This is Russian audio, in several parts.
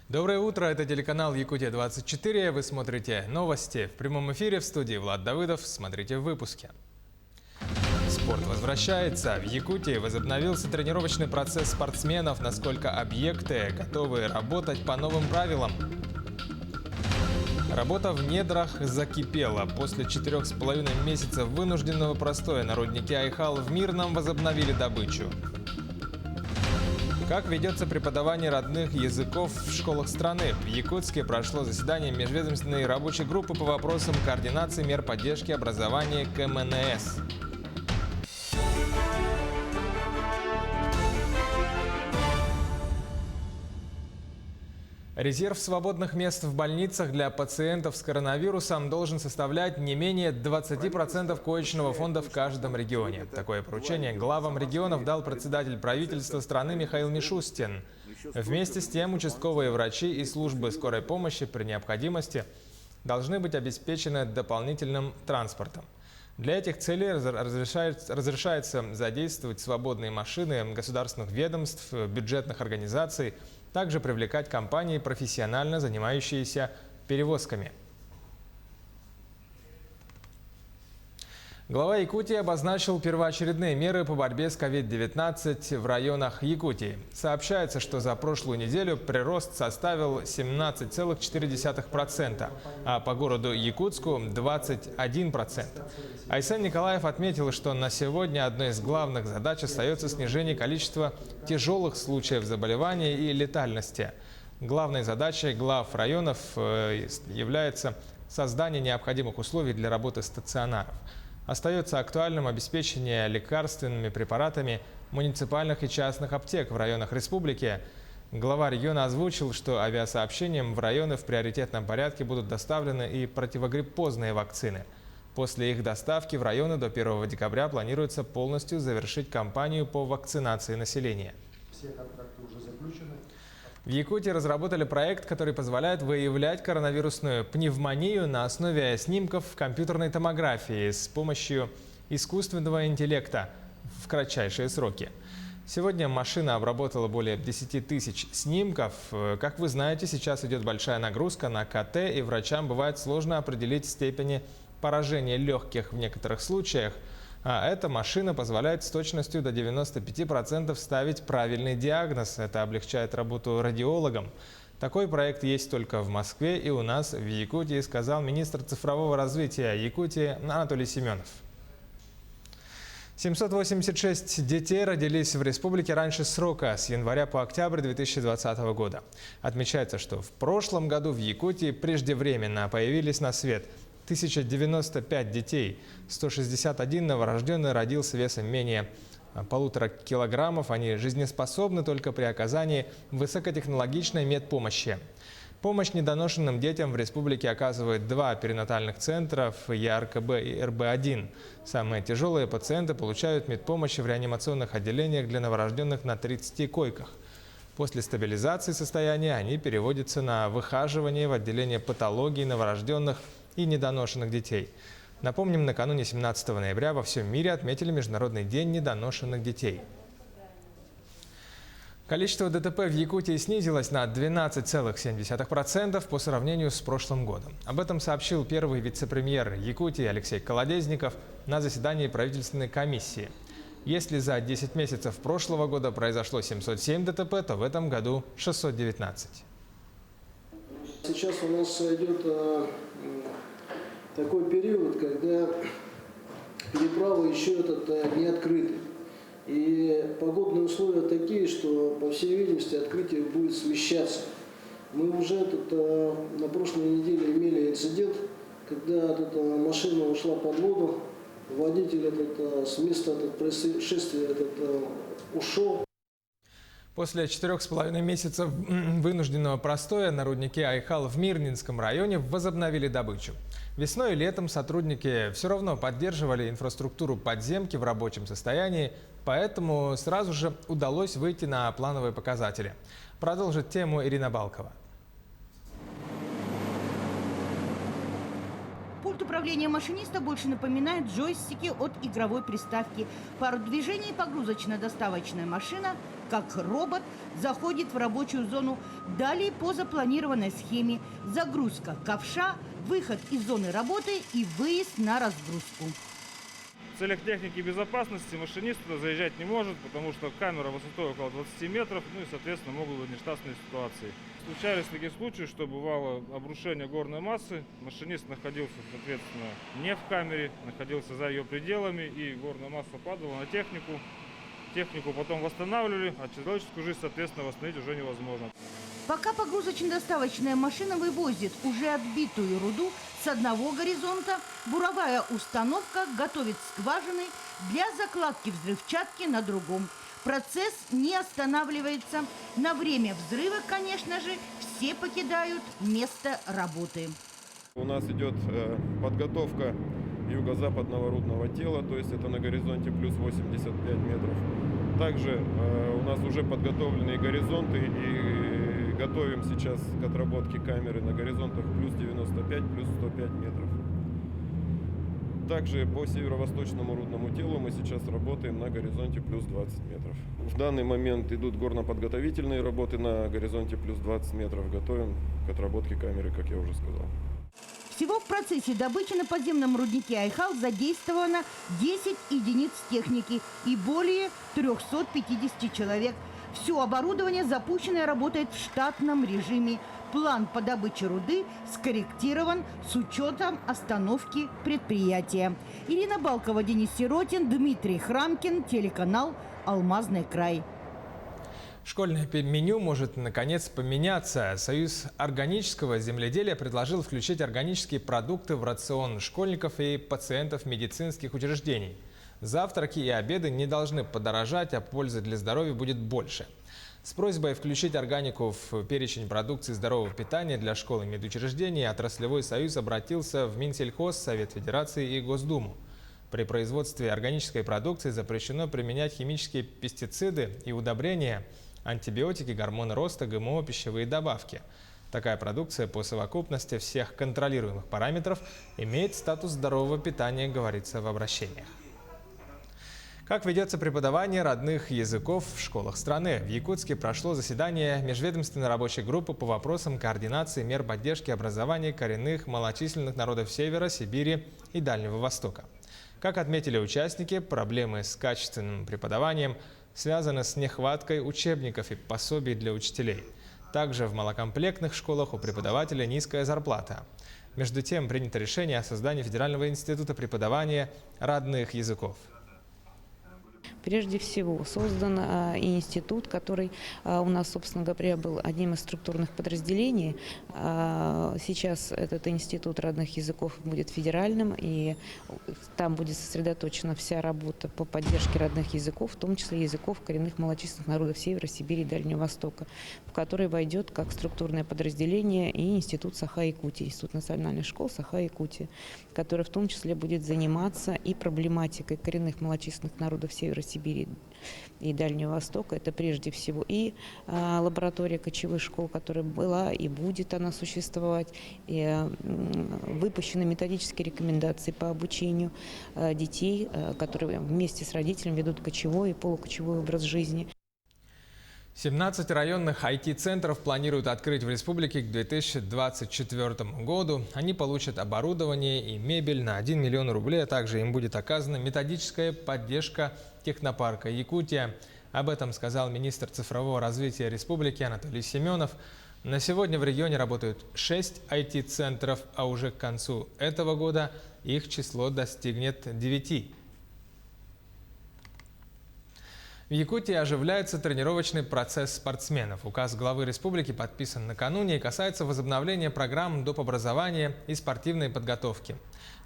Доброе утро, это телеканал Якутия-24. Вы смотрите новости. В прямом эфире в студии Влад Давыдов. Смотрите в выпуске. Спорт возвращается. В Якутии возобновился тренировочный процесс спортсменов, насколько объекты готовы работать по новым правилам. Работа в недрах закипела. После 4,5 месяцев вынужденного простоя на руднике Айхал в Мирном возобновили добычу. Как ведется преподавание родных языков в школах страны? В Якутске прошло заседание межведомственной рабочей группы по вопросам координации мер поддержки образования КМНС. Резерв свободных мест в больницах для пациентов с коронавирусом должен составлять не менее 20% коечного фонда в каждом регионе. Такое поручение главам регионов дал председатель правительства страны Михаил Мишустин. Вместе с тем участковые врачи и службы скорой помощи при необходимости должны быть обеспечены дополнительным транспортом. Для этих целей разрешается задействовать свободные машины государственных ведомств, бюджетных организаций, также привлекать компании, профессионально занимающиеся перевозками. Глава Якутии обозначил первоочередные меры по борьбе с COVID-19 в районах Якутии. Сообщается, что за прошлую неделю прирост составил 17,4%, а по городу Якутску – 21%. Айсен Николаев отметил, что на сегодня одной из главных задач остается снижение количества тяжелых случаев заболевания и летальности. Главной задачей глав районов является создание необходимых условий для работы стационаров. Остается актуальным обеспечение лекарственными препаратами муниципальных и частных аптек в районах республики. Глава региона озвучил, что авиасообщением в районы в приоритетном порядке будут доставлены и противогриппозные вакцины. После их доставки в районы до 1 декабря планируется полностью завершить кампанию по вакцинации населения. Все контракты уже заключены. В Якутии разработали проект, который позволяет выявлять коронавирусную пневмонию на основе снимков компьютерной томографии с помощью искусственного интеллекта в кратчайшие сроки. Сегодня машина обработала более 10 тысяч снимков. Как вы знаете, сейчас идет большая нагрузка на КТ, и врачам бывает сложно определить степени поражения легких в некоторых случаях. А эта машина позволяет с точностью до 95% ставить правильный диагноз. Это облегчает работу радиологам. Такой проект есть только в Москве и у нас в Якутии, сказал министр цифрового развития Якутии Анатолий Семенов. 786 детей родились в республике раньше срока, с января по октябрь 2020 года. Отмечается, что в прошлом году в Якутии преждевременно появились на свет 1095 детей, 161 новорожденный родился весом менее 1,5 килограммов. Они жизнеспособны только при оказании высокотехнологичной медпомощи. Помощь недоношенным детям в республике оказывают 2 перинатальных центра ЯРКБ и РБ-1. Самые тяжелые пациенты получают медпомощь в реанимационных отделениях для новорожденных на 30 койках. После стабилизации состояния они переводятся на выхаживание в отделение патологии новорожденных и недоношенных детей. Напомним, накануне 17 ноября во всем мире отметили Международный день недоношенных детей. Количество ДТП в Якутии снизилось на 12,7% по сравнению с прошлым годом. Об этом сообщил первый вице-премьер Якутии Алексей Колодезников на заседании правительственной комиссии. Если за 10 месяцев прошлого года произошло 707 ДТП, то в этом году 619. Сейчас у нас идет такой период, когда переправы еще не открыты. И погодные условия такие, что, по всей видимости, открытие будет смещаться. Мы уже на прошлой неделе имели инцидент, когда машина ушла под воду, водитель с места происшествия ушел. После 4,5 месяцев вынужденного простоя на руднике Айхал в Мирнинском районе возобновили добычу. Весной и летом сотрудники все равно поддерживали инфраструктуру подземки в рабочем состоянии, поэтому сразу же удалось выйти на плановые показатели. Продолжит тему Ирина Балкова. Пульт управления машиниста больше напоминает джойстики от игровой приставки. Пару движений, погрузочно-доставочная машина как робот заходит в рабочую зону. Далее по запланированной схеме загрузка ковша, выход из зоны работы и выезд на разгрузку. В целях техники безопасности машинист туда заезжать не может, потому что камера высотой около 20 метров, ну и, соответственно, могут быть нештатные ситуации. Случались такие случаи, что бывало обрушение горной массы. Машинист находился, соответственно, не в камере, находился за ее пределами, и горная масса падала на технику. Технику потом восстанавливали, а человеческую жизнь, соответственно, восстановить уже невозможно. Пока погрузочно-доставочная машина вывозит уже отбитую руду с одного горизонта, буровая установка готовит скважины для закладки взрывчатки на другом. Процесс не останавливается. На время взрыва, конечно же, все покидают место работы. У нас идет подготовка юго-западного рудного тела, то есть это на горизонте плюс 85 метров. Также у нас уже подготовленные горизонты, и готовим сейчас к отработке камеры на горизонтах плюс 95, плюс 105 метров. Также по северо-восточному рудному телу мы сейчас работаем на горизонте плюс 20 метров. В данный момент идут горно-подготовительные работы на горизонте плюс 20 метров. Готовим к отработке камеры, как я уже сказал. Всего в процессе добычи на подземном руднике Айхал задействовано 10 единиц техники и более 350 человек. Все оборудование запущено и работает в штатном режиме. План по добыче руды скорректирован с учетом остановки предприятия. Ирина Балкова, Денис Сиротин, Дмитрий Храмкин, телеканал «Алмазный край». Школьное меню может наконец поменяться. Союз органического земледелия предложил включить органические продукты в рацион школьников и пациентов медицинских учреждений. Завтраки и обеды не должны подорожать, а пользы для здоровья будет больше. С просьбой включить органику в перечень продукции здорового питания для школ и медучреждений отраслевой союз обратился в Минсельхоз, Совет Федерации и Госдуму. При производстве органической продукции запрещено применять химические пестициды и удобрения, антибиотики, гормоны роста, ГМО, пищевые добавки. Такая продукция по совокупности всех контролируемых параметров имеет статус здорового питания, говорится в обращениях. Как ведется преподавание родных языков в школах страны? В Якутске прошло заседание межведомственной рабочей группы по вопросам координации мер поддержки образования коренных малочисленных народов Севера, Сибири и Дальнего Востока. Как отметили участники, проблемы с качественным преподаванием связаны с нехваткой учебников и пособий для учителей. Также в малокомплектных школах у преподавателя низкая зарплата. Между тем, принято решение о создании Федерального института преподавания родных языков. Прежде всего создан институт, который у нас, собственно говоря, был одним из структурных подразделений. Сейчас этот институт родных языков будет федеральным, и там будет сосредоточена вся работа по поддержке родных языков, в том числе языков коренных малочисленных народов Севера, Сибири и Дальнего Востока, в который войдет как структурное подразделение и институт Саха-Якутии, институт национальных школ Саха-Якутии, который в том числе будет заниматься и проблематикой коренных малочисленных народов Севера, Сибири и Дальнего Востока. Это прежде всего и лаборатория кочевых школ, которая была и будет она существовать, и выпущены методические рекомендации по обучению детей, которые вместе с родителями ведут кочевой и полукочевой образ жизни. 17 районных IT-центров планируют открыть в республике к 2024 году. Они получат оборудование и мебель на 1 миллион рублей, а также им будет оказана методическая поддержка технопарка «Якутия». Об этом сказал министр цифрового развития республики Анатолий Семенов. На сегодня в регионе работают 6 IT-центров, а уже к концу этого года их число достигнет 9. В Якутии оживляется тренировочный процесс спортсменов. Указ главы республики подписан накануне и касается возобновления программ доп. Образования и спортивной подготовки.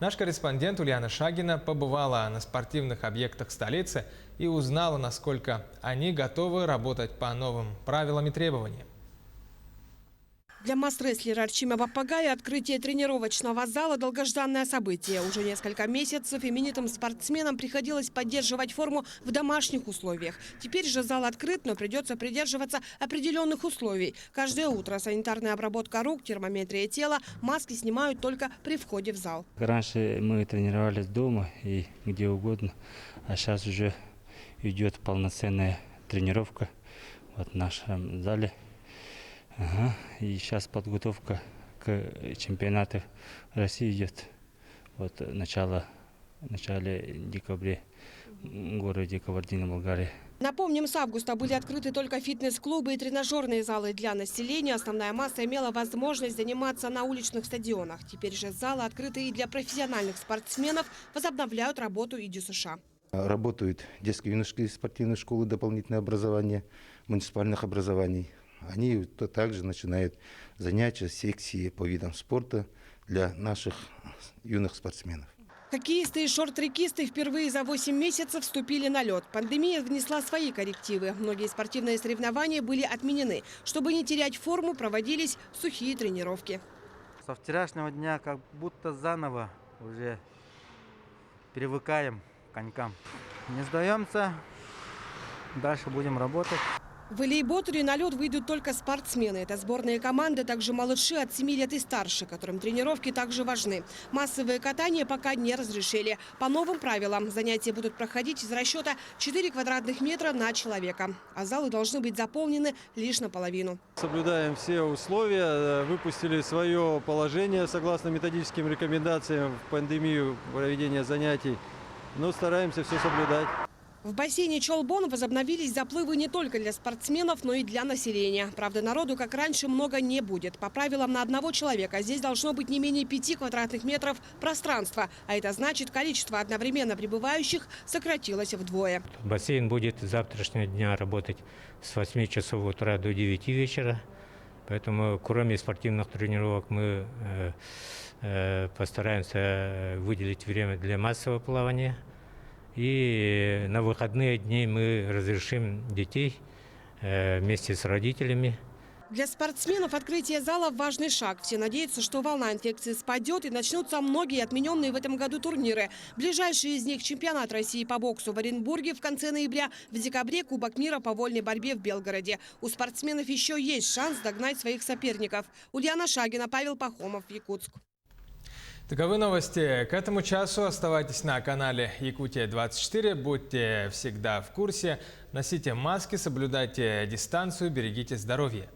Наш корреспондент Ульяна Шагина побывала на спортивных объектах столицы и узнала, насколько они готовы работать по новым правилам и требованиям. Для масс-рестлера Арчима Бапагая открытие тренировочного зала – долгожданное событие. Уже несколько месяцев именитым спортсменам приходилось поддерживать форму в домашних условиях. Теперь же зал открыт, но придется придерживаться определенных условий. Каждое утро санитарная обработка рук, термометрия тела, маски снимают только при входе в зал. Раньше мы тренировались дома и где угодно, а сейчас уже идет полноценная тренировка в нашем зале. Ага. И сейчас подготовка к чемпионату России идет. Вот в начале декабря в городе Кабардино-Балкария. Напомним, с августа были открыты только фитнес-клубы и тренажерные залы для населения. Основная масса имела возможность заниматься на уличных стадионах. Теперь же залы, открытые и для профессиональных спортсменов, возобновляют работу и ДЮСШ. Работают детские и юношеские спортивные школы, дополнительное образование муниципальных образований. Они также начинают занятия, секции по видам спорта для наших юных спортсменов. Хоккеисты и шорт-трекисты впервые за 8 месяцев вступили на лед. Пандемия внесла свои коррективы. Многие спортивные соревнования были отменены. Чтобы не терять форму, проводились сухие тренировки. Со вчерашнего дня как будто заново уже привыкаем к конькам. Не сдаемся, дальше будем работать. В Илей-Ботуре на лед выйдут только спортсмены. Это сборные команды, также малыши от 7 лет и старше, которым тренировки также важны. Массовые катания пока не разрешили. По новым правилам занятия будут проходить из расчета 4 квадратных метра на человека. А залы должны быть заполнены лишь наполовину. Соблюдаем все условия, выпустили свое положение согласно методическим рекомендациям в пандемию проведения занятий. Но стараемся все соблюдать. В бассейне Чолбон возобновились заплывы не только для спортсменов, но и для населения. Правда, народу, как раньше, много не будет. По правилам, на одного человека здесь должно быть не менее 5 квадратных метров пространства. А это значит, количество одновременно прибывающих сократилось вдвое. Бассейн будет с завтрашнего дня работать с 8 часов утра до 9 вечера. Поэтому, кроме спортивных тренировок, мы постараемся выделить время для массового плавания. И на выходные дни мы разрешим детей вместе с родителями. Для спортсменов открытие зала – важный шаг. Все надеются, что волна инфекции спадет и начнутся многие отмененные в этом году турниры. Ближайшие из них – чемпионат России по боксу в Оренбурге в конце ноября, в декабре – Кубок мира по вольной борьбе в Белгороде. У спортсменов еще есть шанс догнать своих соперников. Ульяна Шагина, Павел Пахомов, Якутск. Таковы новости. К этому часу оставайтесь на канале Якутия-24. Будьте всегда в курсе. Носите маски, соблюдайте дистанцию, берегите здоровье.